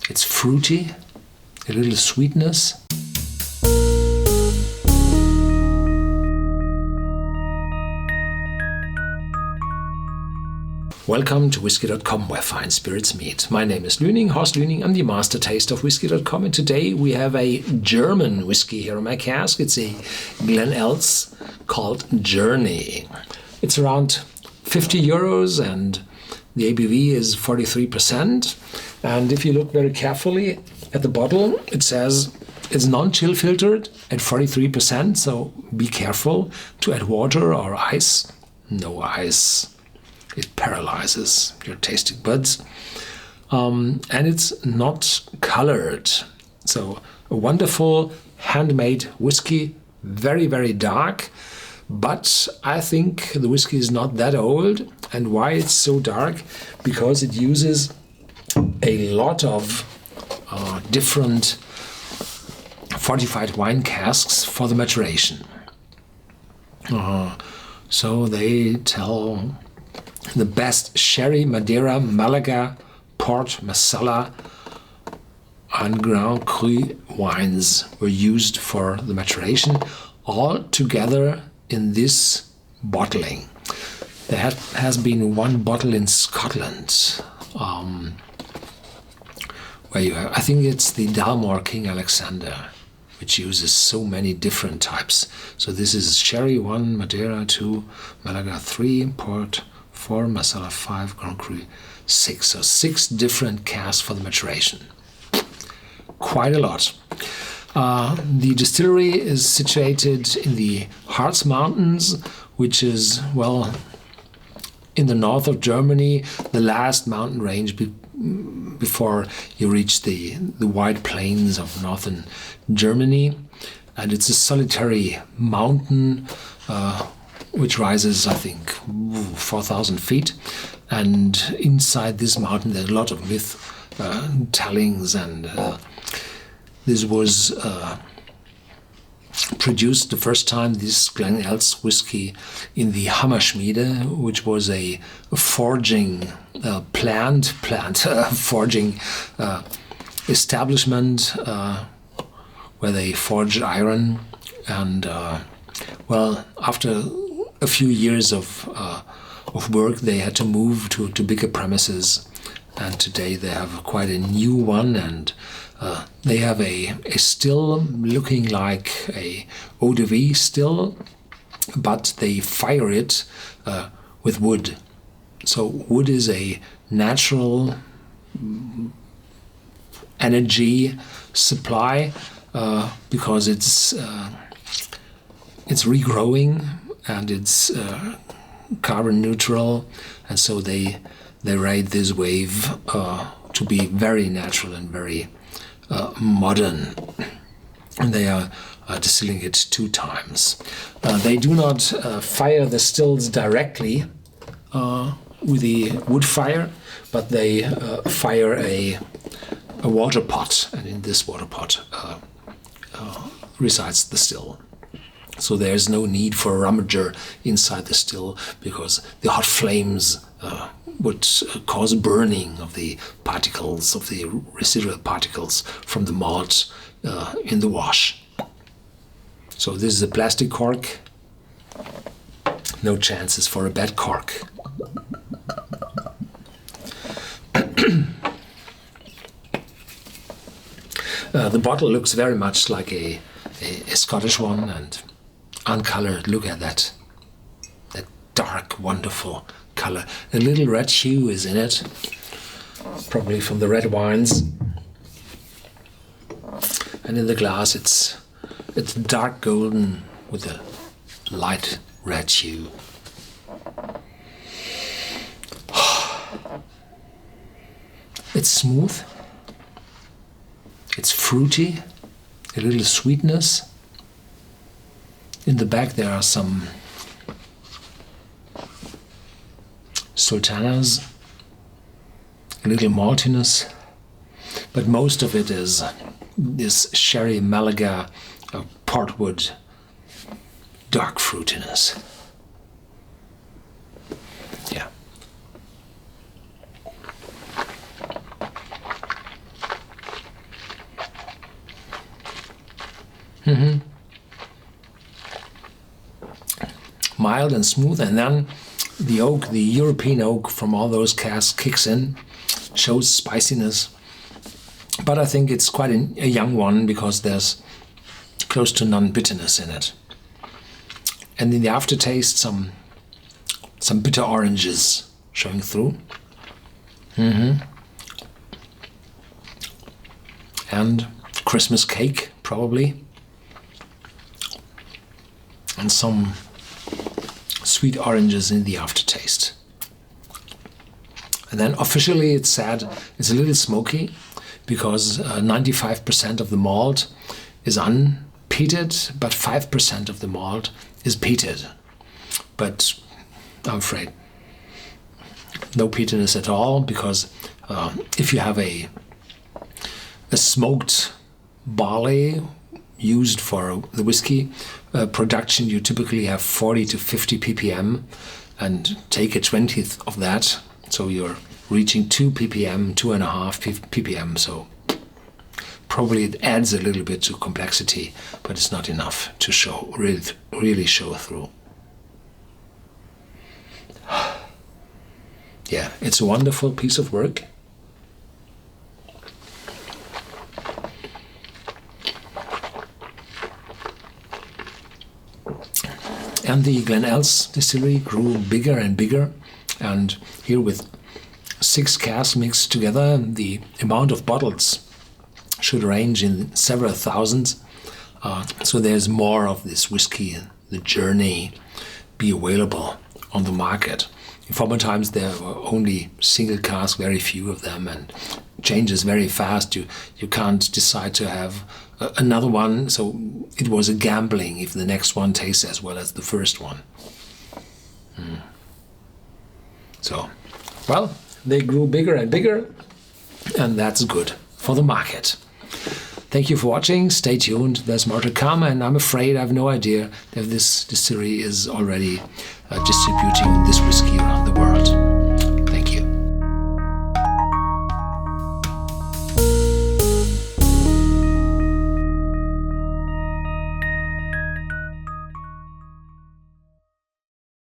It's fruity, a little sweetness. Welcome to Whisky.com, where fine spirits meet. My name is Lüning, Horst Lüning. I'm the master taster of Whisky.com, and today we have a German whiskey here in my cask. It's a Glen Els called Journey. It's around 50 euros and the ABV is 43%. And if you look very carefully at the bottle, it says it's non-chill filtered at 43%, so be careful to add water or ice. No ice. It paralyzes your tasting buds. And it's not colored. So a wonderful handmade whiskey, very, very dark. But I think the whiskey is not that old. And why it's so dark? Because it uses a lot of different fortified wine casks for the maturation. So they tell the best sherry, Madeira, Malaga, Port, Marsala, and Grand Cru wines were used for the maturation, all together in this bottling. There has been one bottle in Scotland, where you have, I think it's the Dalmore King Alexander, which uses so many different types. So this is sherry 1, Madeira 2, Malaga 3, Port 4, Marsala 5, Grand Cru 6. So 6 different casks for the maturation. Quite a lot. The distillery is situated in the Harz Mountains, which is, well, in the north of Germany, the last mountain range before you reach the wide plains of northern Germany. And it's a solitary mountain which rises, I think, 4,000 feet. And inside this mountain, there's a lot of myth tellings, and this was produced the first time, this Glen Els whiskey, in the Hammerschmiede, which was a forging forging establishment where they forged iron. And well, after a few years of work, they had to move to bigger premises, and today they have quite a new one, and they have a still looking like a eau de vie still, but they fire it with wood. So wood is a natural energy supply because it's regrowing and it's carbon neutral, and so they ride this wave to be very natural and very modern. And they are distilling it 2 times. They do not fire the stills directly with the wood fire, but they fire a water pot, and in this water pot resides the still. So there's no need for a rummager inside the still, because the hot flames would cause burning of the particles, of the residual particles from the malt in the wash. So this is a plastic cork. No chances for a bad cork. The bottle looks very much like a Scottish one, and uncolored. Look at that dark, wonderful color. A little red hue is in it, probably from the red wines. And in the glass, it's dark golden with a light red hue. It's smooth. It's fruity, a little sweetness. In the back there are some sultanas, a little maltiness, but most of it is this sherry Malaga portwood dark fruitiness. Yeah. Mild and smooth, and then the oak, the European oak from all those casks kicks in, shows spiciness. But I think it's quite a young one because there's close to none bitterness in it. And in the aftertaste, some bitter oranges showing through. And Christmas cake, probably. And some sweet oranges in the aftertaste. And then officially it's said it's a little smoky because 95% of the malt is unpeated, but 5% of the malt is peated. But I'm afraid no peatedness at all, because if you have a smoked barley used for the whiskey production, you typically have 40 to 50 ppm, and take a 20th of that, so you're reaching 2 ppm, 2.5 ppm. So probably it adds a little bit to complexity, but it's not enough to show really show through. Yeah, it's a wonderful piece of work. And the Glen Els distillery grew bigger and bigger, and here with 6 casks mixed together, the amount of bottles should range in several thousands. So there's more of this whiskey and the journey be available on the market. In former times there were only single casks, very few of them, and changes very fast. You can't decide to have another one, so it was a gambling if the next one tastes as well as the first one. So, well, they grew bigger and bigger, and that's good for the market. Thank you for watching. Stay tuned. There's more to come, and I'm afraid I have no idea if this distillery is already distributing this whiskey around